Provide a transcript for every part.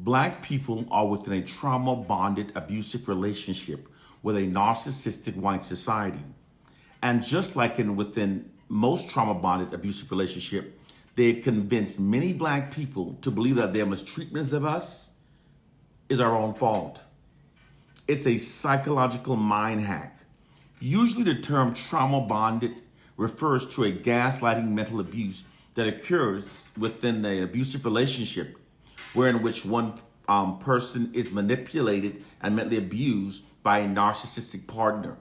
Black people are within a trauma bonded abusive relationship with a narcissistic white society. And just like within most trauma bonded abusive relationship, they've convinced many black people to believe that their mistreatments of us is our own fault. It's a psychological mind hack. Usually the term trauma bonded refers to a gaslighting mental abuse that occurs within an abusive relationship wherein which one person is manipulated and mentally abused by a narcissistic partner.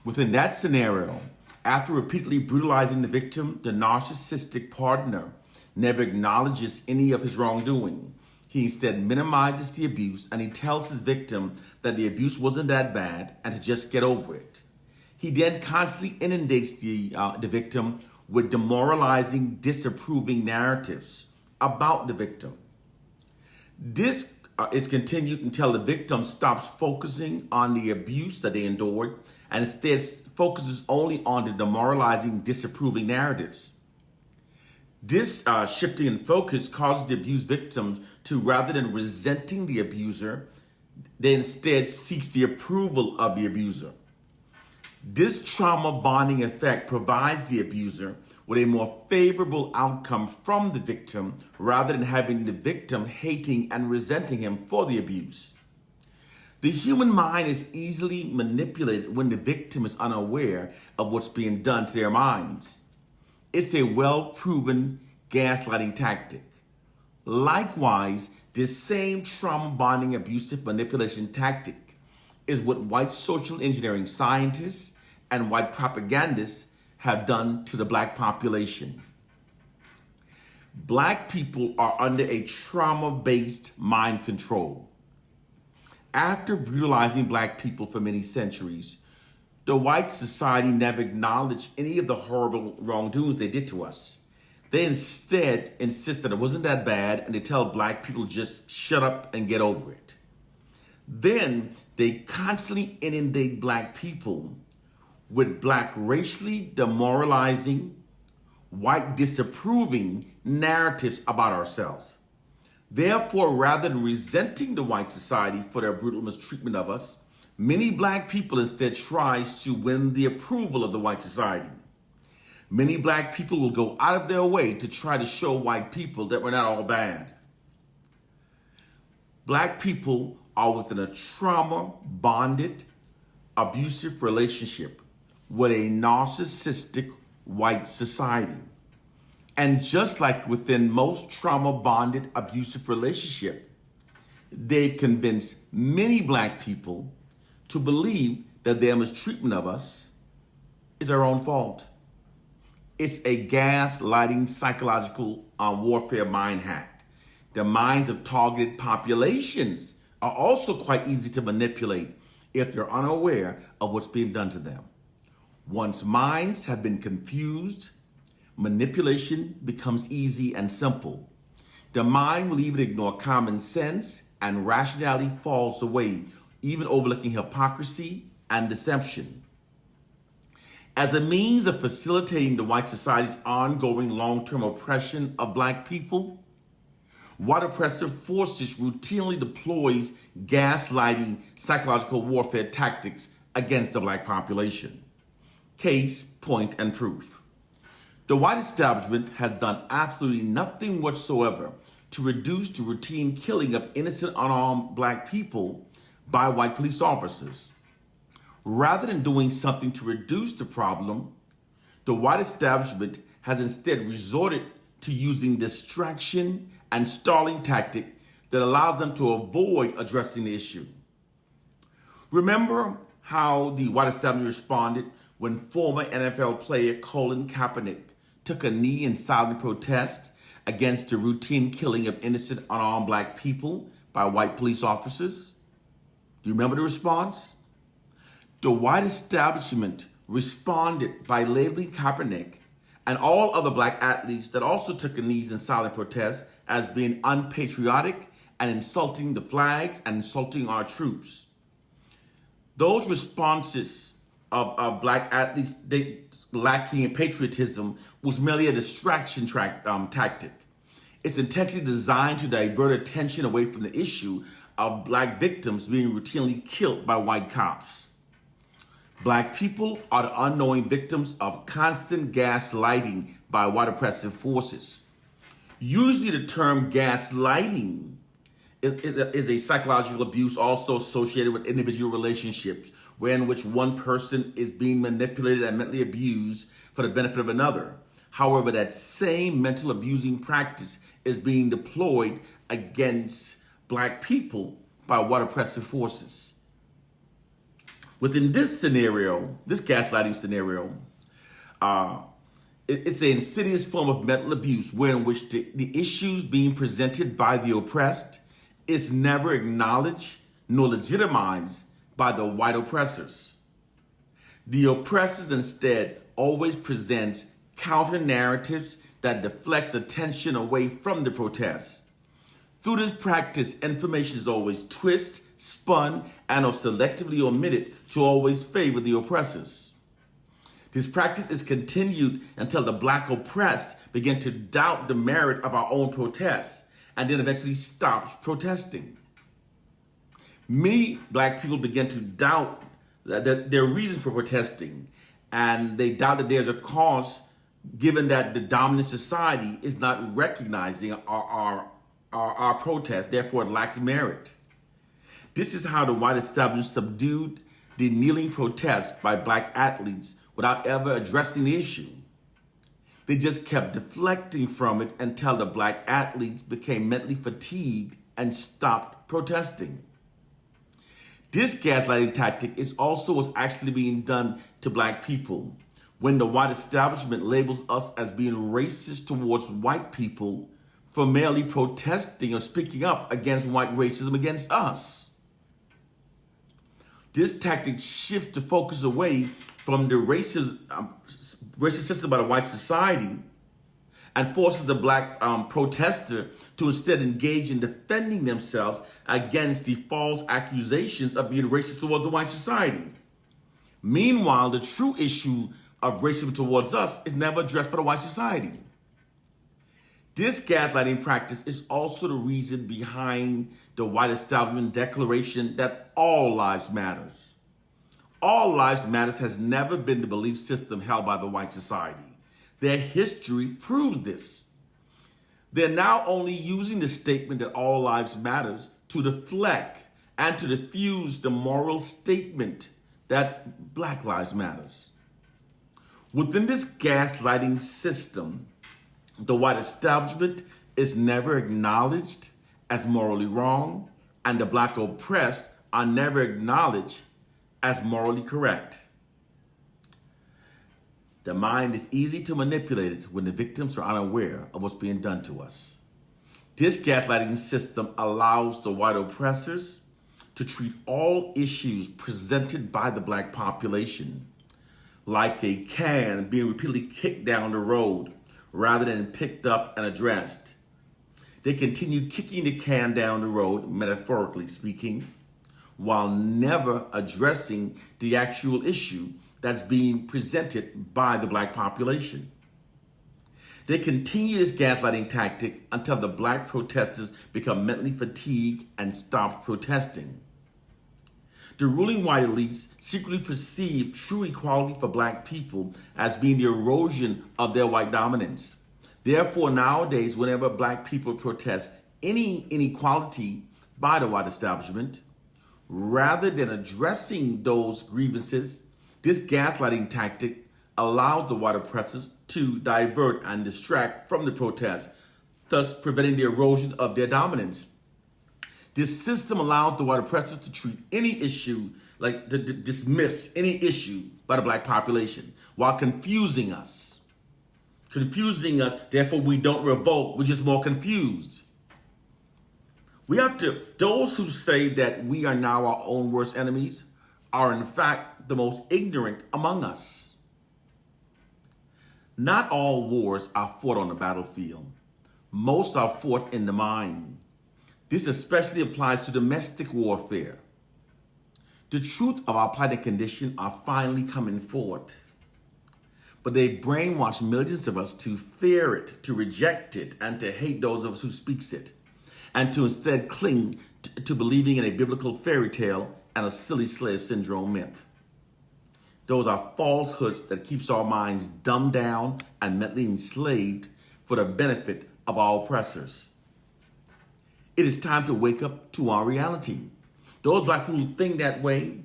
Within that scenario, after repeatedly brutalizing the victim, the narcissistic partner never acknowledges any of his wrongdoing. He instead minimizes the abuse and he tells his victim that the abuse wasn't that bad and to just get over it. He then constantly inundates the victim with demoralizing, disapproving narratives about the victim. This is continued until the victim stops focusing on the abuse that they endured and instead focuses only on the demoralizing, disapproving narratives. This shifting in focus causes the abused victims to, rather than resenting the abuser, they instead seeks the approval of the abuser. This trauma bonding effect provides the abuser with a more favorable outcome from the victim rather than having the victim hating and resenting him for the abuse. The human mind is easily manipulated when the victim is unaware of what's being done to their minds. It's a well-proven gaslighting tactic. Likewise, this same trauma bonding abusive manipulation tactic is what white social engineering scientists and white propagandists have done to the black population. Black people are under a trauma-based mind control. After brutalizing black people for many centuries, the white society never acknowledged any of the horrible wrongdoings they did to us. They instead insist that it wasn't that bad and they tell black people just shut up and get over it. Then they constantly inundate black people with black racially demoralizing, white disapproving narratives about ourselves. Therefore, rather than resenting the white society for their brutal mistreatment of us, many black people instead tries to win the approval of the white society. Many black people will go out of their way to try to show white people that we're not all bad. Black people are within a trauma-bonded, abusive relationship with a narcissistic white society. And just like within most trauma-bonded abusive relationship, they've convinced many black people to believe that their mistreatment of us is our own fault. It's a gaslighting psychological warfare mind hack. The minds of targeted populations are also quite easy to manipulate if they're unaware of what's being done to them. Once minds have been confused, manipulation becomes easy and simple. The mind will even ignore common sense and rationality falls away, even overlooking hypocrisy and deception. As a means of facilitating the white society's ongoing long-term oppression of black people, white oppressive forces routinely deploys gaslighting psychological warfare tactics against the black population. Case, point, and proof. The white establishment has done absolutely nothing whatsoever to reduce the routine killing of innocent unarmed black people by white police officers. Rather than doing something to reduce the problem, the white establishment has instead resorted to using distraction and stalling tactic that allowed them to avoid addressing the issue. Remember how the white establishment responded when former NFL player Colin Kaepernick took a knee in silent protest against the routine killing of innocent unarmed black people by white police officers? Do you remember the response? The white establishment responded by labeling Kaepernick and all other black athletes that also took a knee in silent protest as being unpatriotic and insulting the flags and insulting our troops. Those responses of black athletes lacking in patriotism was merely a distraction tactic. It's intentionally designed to divert attention away from the issue of black victims being routinely killed by white cops. Black people are the unknowing victims of constant gaslighting by white oppressive forces. Usually the term gaslighting is a psychological abuse also associated with individual relationships, wherein which one person is being manipulated and mentally abused for the benefit of another. However, that same mental abusing practice is being deployed against black people by white oppressive forces. Within this scenario, this gaslighting scenario, it's an insidious form of mental abuse wherein which the issues being presented by the oppressed is never acknowledged nor legitimized by the white oppressors. The oppressors instead always present counter narratives that deflects attention away from the protests. Through this practice, information is always twisted, spun, and or selectively omitted to always favor the oppressors. This practice is continued until the black oppressed begin to doubt the merit of our own protests and then eventually stops protesting. Many black people begin to doubt that their reasons for protesting, and they doubt that there's a cause given that the dominant society is not recognizing our protest, therefore it lacks merit. This is how the white establishment subdued the kneeling protests by black athletes without ever addressing the issue. They just kept deflecting from it until the black athletes became mentally fatigued and stopped protesting. This gaslighting tactic is also what's actually being done to black people when the white establishment labels us as being racist towards white people for merely protesting or speaking up against white racism against us. This tactic shifts the focus away from the racist system by the white society and forces the black protester to instead engage in defending themselves against the false accusations of being racist towards the white society. Meanwhile, the true issue of racism towards us is never addressed by the white society. This gaslighting practice is also the reason behind the white establishment declaration that all lives matters. All lives matters has never been the belief system held by the white society. Their history proves this. They're now only using the statement that all lives matters to deflect and to diffuse the moral statement that black lives matters. Within this gaslighting system, the white establishment is never acknowledged as morally wrong, and the black oppressed are never acknowledged as morally correct. The mind is easy to manipulate when the victims are unaware of what's being done to us. This gaslighting system allows the white oppressors to treat all issues presented by the black population like a can being repeatedly kicked down the road rather than picked up and addressed. They continue kicking the can down the road, metaphorically speaking, while never addressing the actual issue that's being presented by the black population. They continue this gaslighting tactic until the black protesters become mentally fatigued and stop protesting. The ruling white elites secretly perceive true equality for black people as being the erosion of their white dominance. Therefore, nowadays, whenever black people protest any inequality by the white establishment, rather than addressing those grievances, this gaslighting tactic allows the white oppressors to divert and distract from the protest, thus preventing the erosion of their dominance. This system allows the white oppressors to treat any issue, like to dismiss any issue by the black population, while confusing us. Therefore we don't revolt, we're just more confused. Those who say that we are now our own worst enemies are in fact the most ignorant among us. Not all wars are fought on the battlefield. Most are fought in the mind. This especially applies to domestic warfare. The truth of our plighted condition are finally coming forward. but they brainwash millions of us to fear it, to reject it, and to hate those of us who speaks it, and to instead cling to believing in a biblical fairy tale and a silly slave syndrome myth. Those are falsehoods that keeps our minds dumbed down and mentally enslaved for the benefit of our oppressors. It is time to wake up to our reality. Those black people who think that way,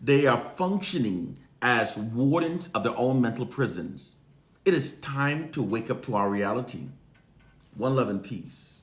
they are functioning as wardens of their own mental prisons. It is time to wake up to our reality. One love and peace.